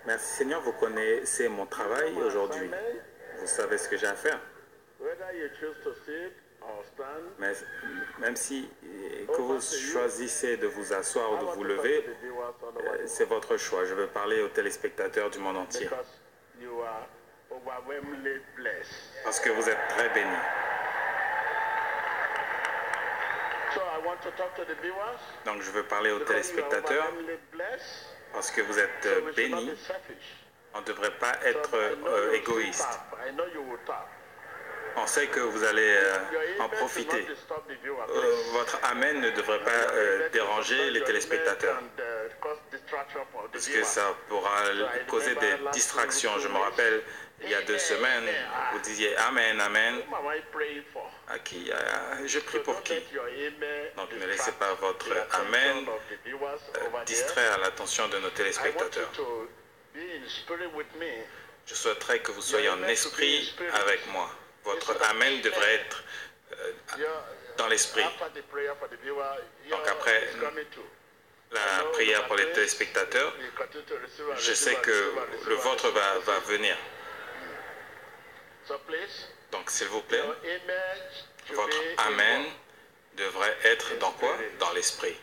Merci Seigneur, vous connaissez mon travail aujourd'hui. Vous savez ce que j'ai à faire. Mais même si que vous choisissez de vous asseoir ou de vous lever, c'est votre choix. Je veux parler aux téléspectateurs du monde entier. Parce que vous êtes très bénis. Donc je veux parler aux téléspectateurs parce que vous êtes bénis. On ne devrait pas être égoïste. On sait que vous allez en profiter. Votre amen ne devrait pas déranger les téléspectateurs. Parce que ça pourra causer des distractions. Je me rappelle, il y a 2 semaines, vous disiez Amen, Amen. À qui? Je prie pour qui? Donc ne laissez pas votre Amen distraire l'attention de nos téléspectateurs. Je souhaiterais que vous soyez en esprit avec moi. Votre Amen devrait être dans l'esprit. Donc après la prière pour les téléspectateurs, je sais que le vôtre va venir. Donc s'il vous plaît, votre Amen devrait être dans quoi? Dans l'esprit.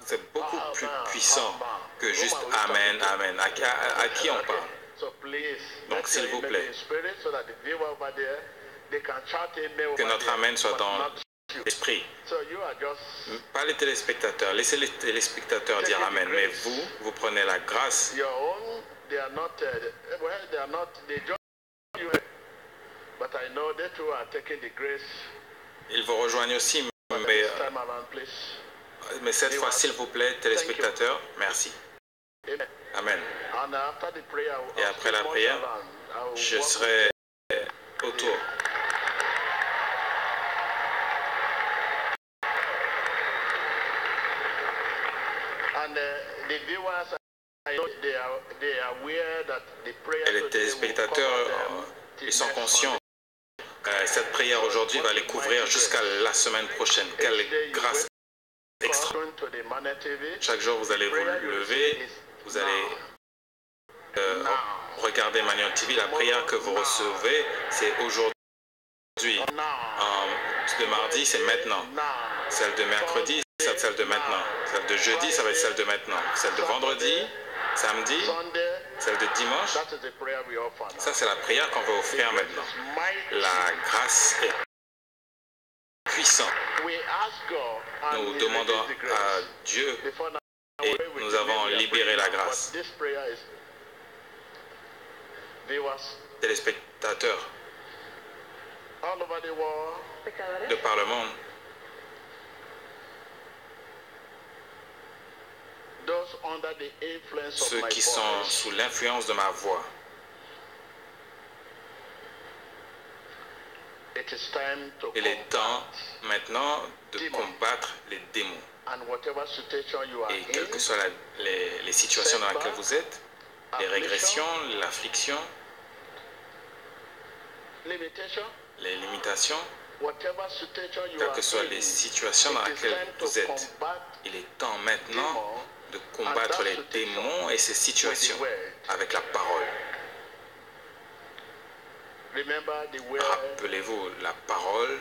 C'est beaucoup plus puissant que juste Amen, Amen. À qui on parle? Donc s'il vous plaît, que notre Amen soit dans l'esprit. Pas les téléspectateurs. Laissez les téléspectateurs dire Amen. Mais vous prenez la grâce. Ils vous rejoignent aussi, mais cette fois, s'il vous plaît, téléspectateurs, merci. Amen. Et après la prière, je serai autour. Et les téléspectateurs, ils sont conscients que cette prière aujourd'hui va les couvrir jusqu'à la semaine prochaine. Quelle grâce extra. Chaque jour, vous allez vous lever, vous allez regarder Manion TV. La prière que vous recevez, c'est aujourd'hui. De mardi, c'est maintenant. Celle de mercredi, c'est celle de maintenant. Celle de jeudi, ça va être celle de maintenant. Celle de vendredi, samedi, celle de dimanche. Ça, c'est la prière qu'on va offrir maintenant. La grâce est puissante. Nous demandons à Dieu et nous avons libéré la grâce. Téléspectateurs de par le monde, ceux qui sont sous l'influence de ma voix, il est temps maintenant de combattre les démons. Et quelles que soient les situations dans lesquelles vous êtes, les régressions, l'affliction, les limitations, quelles que soient les situations dans lesquelles vous êtes, il est temps maintenant de combattre les démons et ces situations avec la parole. Rappelez-vous, la parole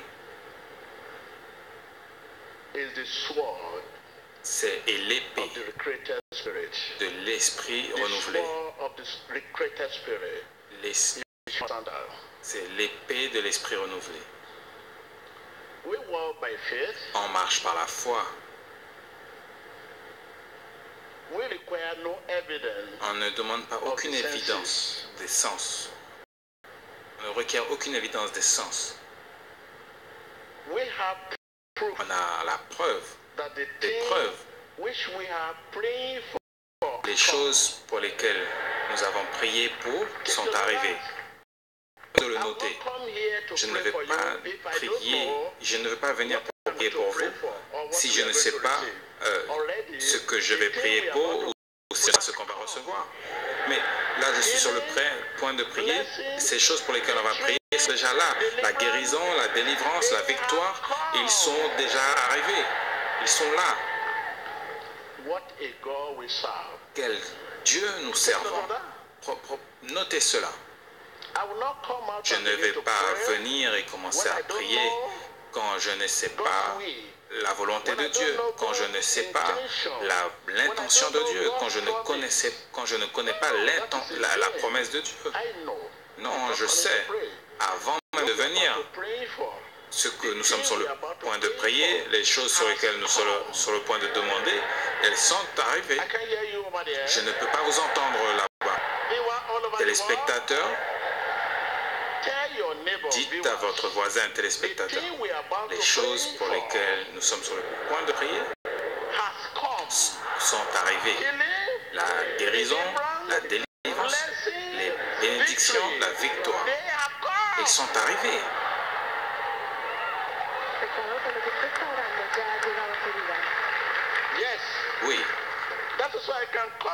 c'est l'épée de l'esprit renouvelé. C'est l'épée de l'esprit renouvelé. On marche par la foi. On ne demande pas aucune évidence des sens. On ne requiert aucune évidence des sens. On a la preuve, des preuves. Les choses pour lesquelles nous avons prié pour sont arrivées. De le noter. Je ne vais pas prier, je ne vais pas venir pour prier pour vous si je ne sais pas ce que je vais prier pour ou ce qu'on va recevoir. Mais là, je suis sur le point de prier. Ces choses pour lesquelles on va prier sont déjà là. La guérison, la délivrance, la victoire, ils sont déjà arrivés. Ils sont là. Quel Dieu nous servons. Notez cela. Je ne vais pas venir et commencer à prier quand je ne sais pas la volonté de Dieu, quand je ne sais pas l'intention de Dieu, quand je ne connais pas la promesse de Dieu. Non, je sais, avant même de venir, ce que nous sommes sur le point de prier, les choses sur lesquelles nous sommes sur le point de demander, elles sont arrivées. Je ne peux pas vous entendre là-bas. Téléspectateurs, dites à votre voisin téléspectateur, les choses pour lesquelles nous sommes sur le point de prier sont arrivées. La guérison, la délivrance, les bénédictions, la victoire, elles sont arrivées. Oui.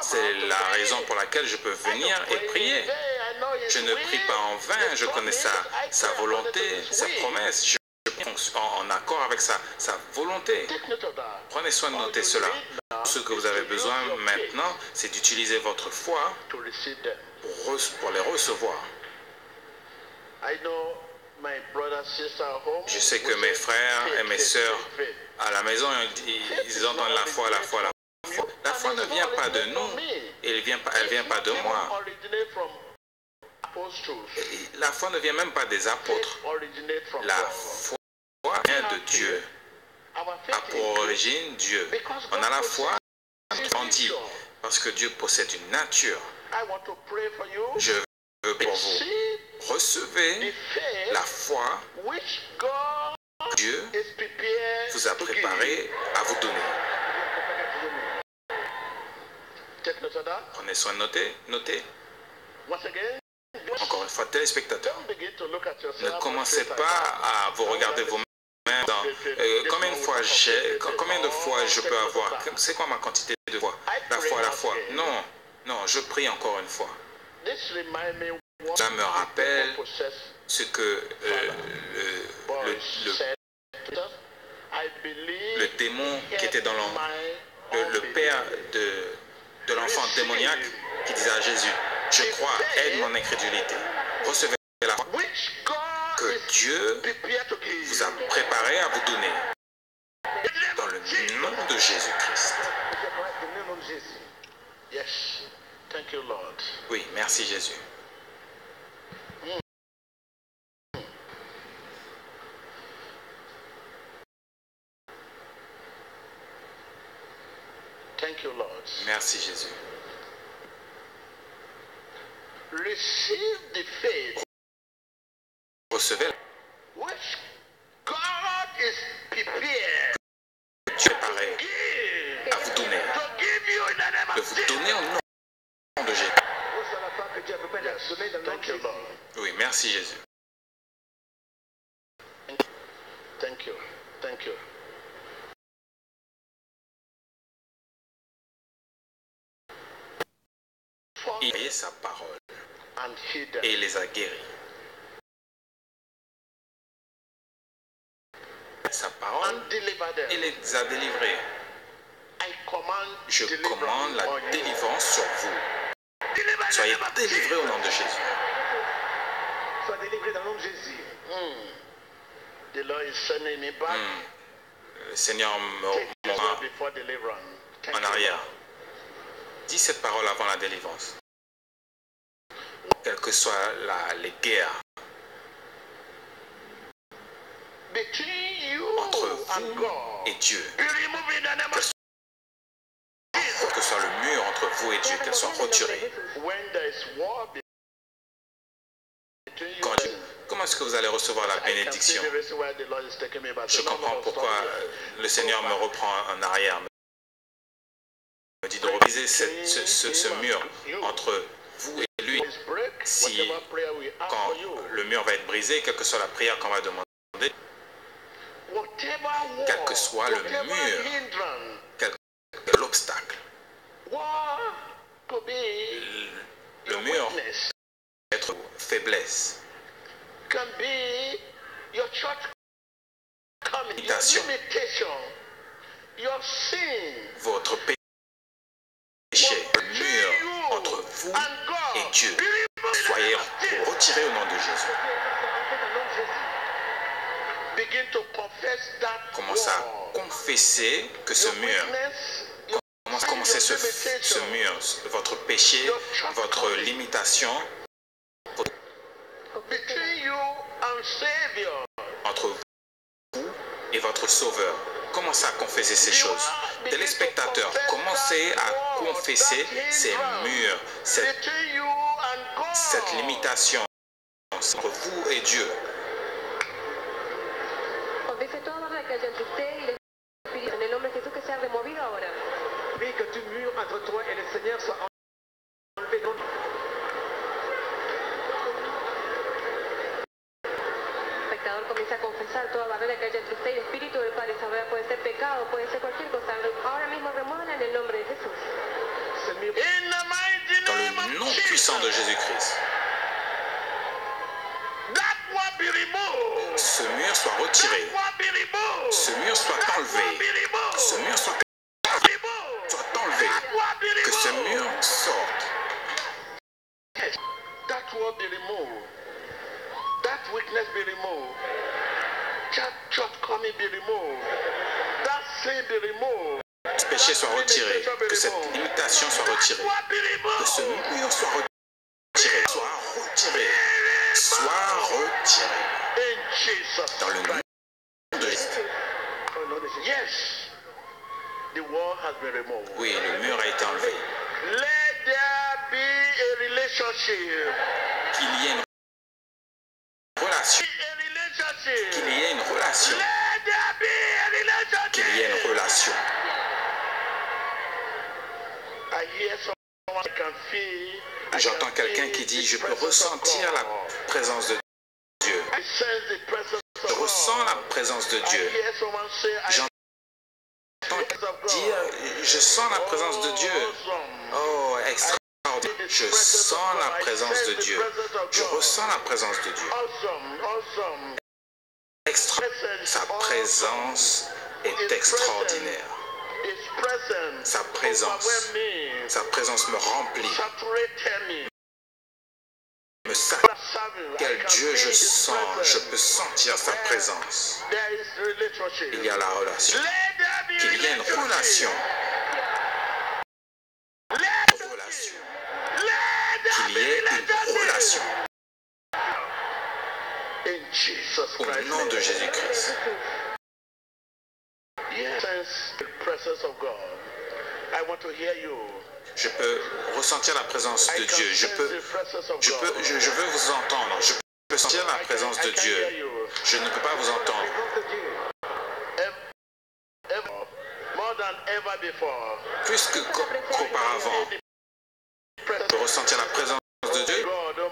C'est la raison pour laquelle je peux venir et prier. Je ne prie pas en vain, je connais sa volonté, sa promesse. Je prie en accord avec sa volonté. Prenez soin de noter cela. Ce que vous avez besoin maintenant, c'est d'utiliser votre foi pour les recevoir. Je sais que mes frères et mes sœurs à la maison, ils entendent la foi, la foi, la foi. La foi ne vient pas de nous, elle vient pas de moi. La foi ne vient même pas des apôtres. La foi vient de Dieu. A pour origine Dieu. On a la foi grandie parce que Dieu possède une nature. Je veux pour vous. Recevez la foi que Dieu vous a préparée à vous donner. Prenez soin de noter. Encore une fois, téléspectateurs, ne commencez pas à vous regarder vous-même dans combien de fois je peux avoir, c'est quoi ma quantité de foi? La foi. Non, je prie encore une fois. Ça me rappelle ce que le démon qui était dans le père de l'enfant démoniaque qui disait à Jésus, je crois, aide mon incrédulité. Recevez la foi que Dieu vous a préparé à vous donner. Dans le nom de Jésus-Christ. Oui, merci Jésus. Merci Jésus. Recevez Dieu est préparé à vous donner. De vous donner au nom de Jésus. Oui, merci Jésus. Thank you. Il a payé sa parole et il les a guéris. Sa parole, il les a délivrés. Je commande la délivrance sur vous. Soyez délivrés au nom de Jésus. Sois délivré dans le nom de Jésus. Le Seigneur me rend en arrière. Dis cette parole avant la délivrance. Quelles que soient les guerres entre vous et Dieu, que soit le mur entre vous et Dieu, qu'elle soit retirée. Comment est-ce que vous allez recevoir la bénédiction? Je comprends pourquoi le Seigneur me reprend en arrière. Me dit de reviser ce mur entre vous et lui. Si, quand le mur va être brisé, quelle que soit la prière qu'on va demander, quel que soit le mur, quel l'obstacle, le mur peut être faiblesse, limitation, votre péché, vous et Dieu. Soyez retirés au nom de Jésus. Commencez à confesser que ce mur, commencez ce mur, votre péché, votre limitation, entre vous et votre Sauveur. Commencez à confesser ces choses. Téléspectateurs, commencez à confesser ces murs, cette limitation entre vous et Dieu. Prie que tout mur entre toi et le Seigneur soit enlevé. Comienza a confesar toda barrera que haya entre usted y el Espíritu del Padre. Esa barrera puede ser pecado, puede ser cualquier cosa. Ahora mismo remuévala en el nombre de Jesús. Dans le nom puissant de Jésus-Christ. Ce mur soit retiré. Ce mur soit enlevé. Ce mur soit enlevé. Que ce mur sorte. That will be removed. That weakness be removed. That shortcoming be removed. That sin be removed. Que ce péché soit retiré. Que cette limitation soit retirée. Que ce mur soit retiré. Soit retiré. Soit retiré. Dans le nom de Jésus. Yes. The wall has been removed. Oui, le mur a été enlevé. Let there be a relationship. Qu'il y ait une relation. Qu'il y ait une relation. Qu'il y ait une relation. J'entends quelqu'un qui dit, je peux ressentir la présence de Dieu. Je ressens la présence de Dieu. J'entends dire, je sens la présence de Dieu. Oh, extraordinaire. Je sens la présence de Dieu. Je ressens la présence de Dieu. Sa présence est extraordinaire. Sa présence me remplit. Me sache quel Dieu je sens. Je peux sentir sa présence. Il y a la relation. Qu'il y ait une relation. Qu'il y ait une relation. Au nom de Jésus-Christ. Je peux ressentir la présence de Dieu. Je veux vous entendre. Je peux sentir la présence de Dieu. Je ne peux pas vous entendre. Plus qu'auparavant. Je peux ressentir la présence de Dieu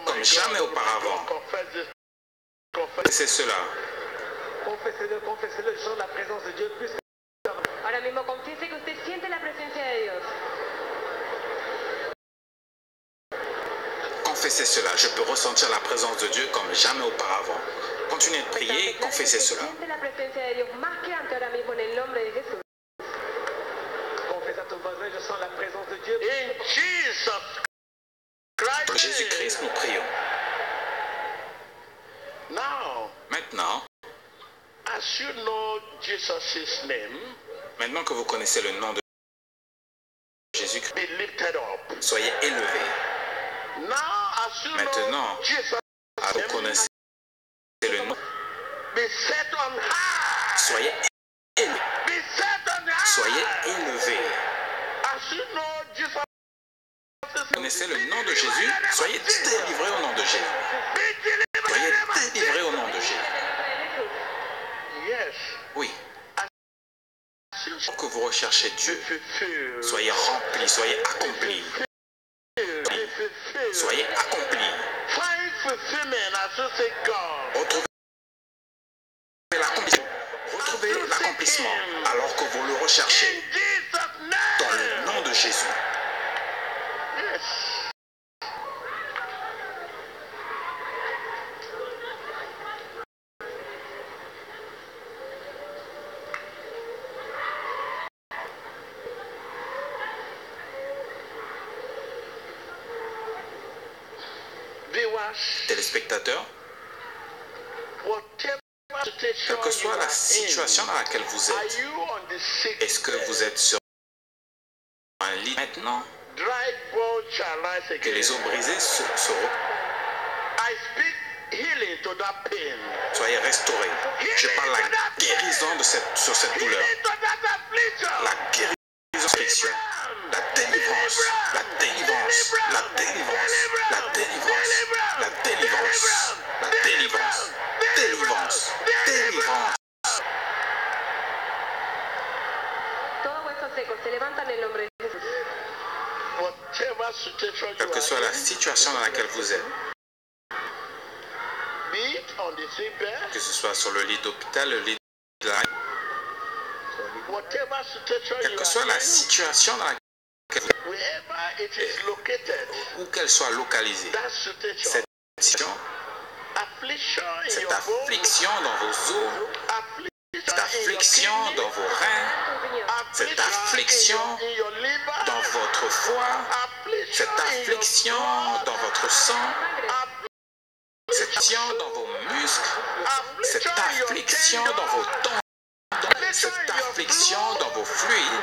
comme jamais auparavant. C'est cela. Confessez-le, je sens la présence de Dieu plus que... Ahora mismo confiese que usted siente la presencia de Dios. Confessez cela. Je peux ressentir la présence de Dieu comme jamais auparavant. Continuez de prier, confessez cela. Siente la presencia de Dios más que antes ahora mismo en el nombre de Jesús. Confesse à ton voisin, je sens la présence de Dieu. In Jesus Christ. Dans Jésus-Christ, nous prions. Now, maintenant, as you know Jesus' name, maintenant que vous connaissez le nom de Jésus-Christ, be lifted up. Soyez élevés. Now, as you Maintenant, know Jesus' vous connaissez le nom. be set on high. Soyez élevés. Be set on high. Soyez élevés. As you know Jesus' Vous connaissez le nom de Jésus, soyez délivrés au nom de Jésus. Soyez délivrés au nom de Jésus. Yes. Oui. Pour que vous recherchez Dieu, soyez remplis, soyez accomplis. Soyez accomplis. Retrouvez l'accomplissement alors que vous le recherchez. Dans le nom de Jésus. téléspectateurs, quelle que soit la situation dans laquelle vous êtes, est-ce que vous êtes sur un lit maintenant que les os brisés seront? Soyez restaurés. Je parle la guérison sur cette douleur. La guérison de l'affliction. La délivrance. La délivrance. La délivrance. La délivrance. La délivrance. La délivrance. Délivrance. Délivrance. Todos huesos secos se levantan en el nombre de Jesús. Quelle que soit la situation dans laquelle vous êtes, que ce soit sur le lit d'hôpital, le lit de la... Quelle que soit la situation dans laquelle vous êtes, où qu'elle soit localisée, cette situation, cette affliction dans vos os, cette affliction dans vos reins, cette affliction dans votre foie, cette affliction dans votre sang, cette affliction dans vos muscles, cette affliction dans vos tendons, cette affliction dans vos fluides.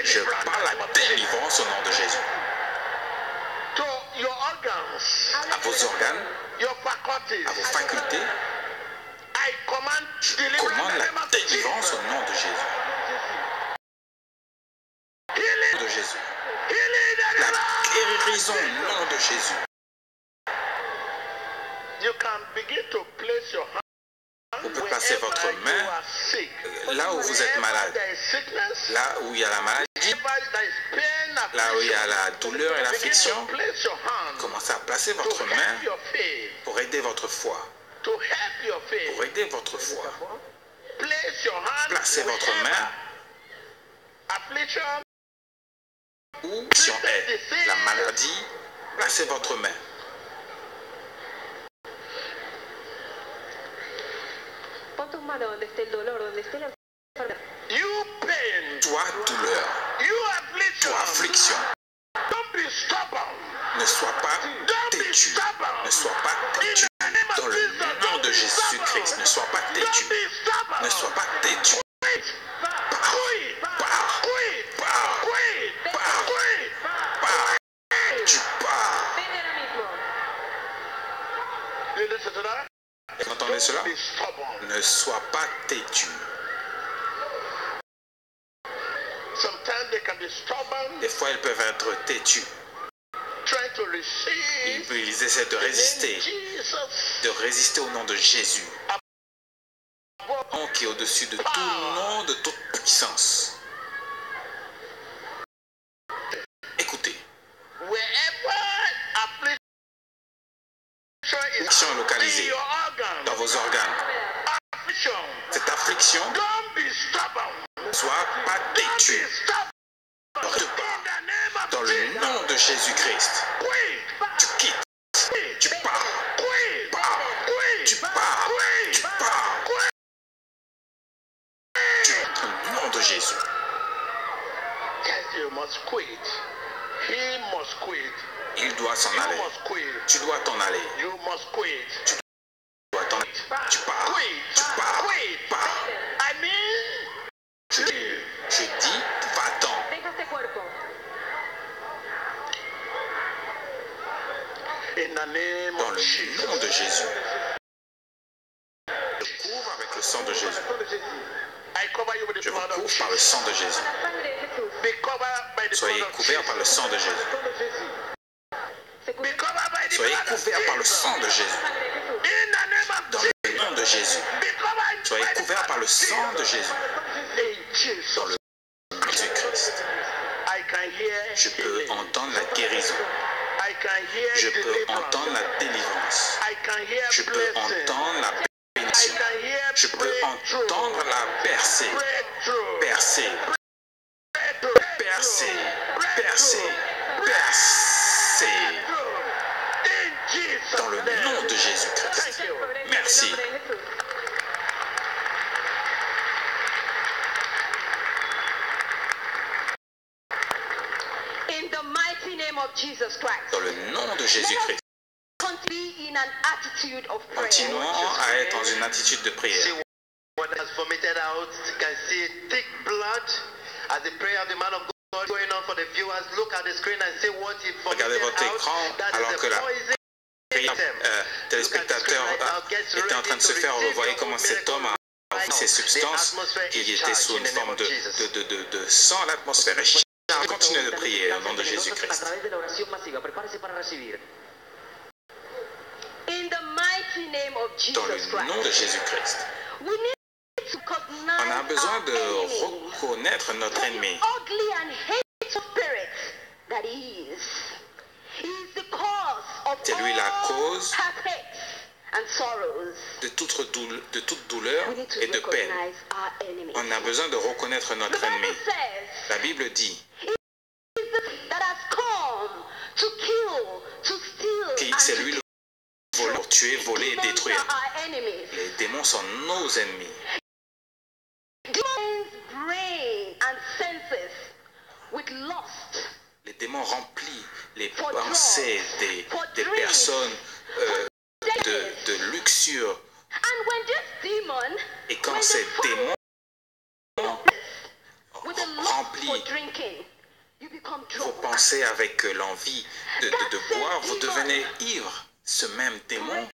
Je parle la délivrance au nom de Jésus. À vos organes, à vos facultés, je commande la délivrance au nom de Jésus. De Jésus. La guérison au nom de Jésus. Vous pouvez placer votre main là où vous êtes malade, là où il y a la maladie, là où il y a la douleur et l'affliction. Commencez à placer votre main pour aider votre foi. Pour aider votre foi. Placez votre main où si on est la maladie, placez votre main. Pon tus manos donde esté el dolor, donde esté la enfermedad. Toi, douleur. Toi, affliction. Ne sois pas têtu. Ne sois pas têtu. Dans le nom de Jésus-Christ, ne sois pas têtu. Ne sois pas têtu. Tu pars. Vous entendez cela? Ne sois pas têtu. Des fois, ils peuvent être têtus. Ils essaient de résister au nom de Jésus. Nom qui est au-dessus de tout nom, de toute puissance. Écoutez. Affliction est localisée dans vos organes. Cette affliction, ne sois pas têtu. Dans le nom de Jésus-Christ, tu quittes, tu pars, tu pars, tu pars. Dans le nom de Jésus. Il doit s'en aller. Tu dois t'en aller. Tu dois t'en aller. Tu pars. Tu pars. Pars. Je dis, va-t'en. Dans le nom de Jésus. Je couvre avec le sang de Jésus. Je vous couvre par le sang de Jésus. Soyez couverts par le sang de Jésus. Soyez couverts par le sang de Jésus. Dans le nom de Jésus. Soyez couverts par le sang de Jésus. Dans le nom de Jésus-Christ. Je peux entendre la guérison. Je peux entendre la délivrance. Je peux entendre la bénédiction. Je peux entendre la percée. Percée. Percée. Percée. Percée. Dans le nom de Jésus-Christ. Merci. the mighty name of Jesus Christ. Dans le nom de Jésus-Christ. Be in an attitude of prayer. Continuons à être dans une attitude de prière. What has vomited out, you can see thick blood as the prayer of the man of God going on for the viewers. Look at the screen and see what he Regardez vomited votre out. écran That alors is que the la poison. téléspectateur était en train de se faire. Vous voyez comment cet homme a pris ces substances qui étaient sous une forme de sang. L'atmosphère est chargée. Continuez de prier au nom de Jésus-Christ. In the mighty name of Dans le Jesus nom de Christ. Jésus-Christ. We need to recognize On a besoin our de enemy reconnaître notre for the ennemi. ugly and hateful spirit that he is. He is the cause of C'est lui la all cause heartaches and sorrows. de toute douleur We need to et de peine. recognize our enemy. On a besoin de reconnaître The notre ennemi. Bible says, La Bible dit that has come to kill, to steal, que and c'est to lui le voleur, tuer, voler et Demons détruire. are our enemies. Les démons sont nos ennemis. Demons' brain and senses with lust. Les démons remplissent les For pensées drugs, for des drinks, personnes Decades. de luxure. And when this demon, Et quand when ces the démons with the lust remplissent for drinking, you become vos drunk. pensées avec l'envie de boire, vous devenez ivre. Ce même démon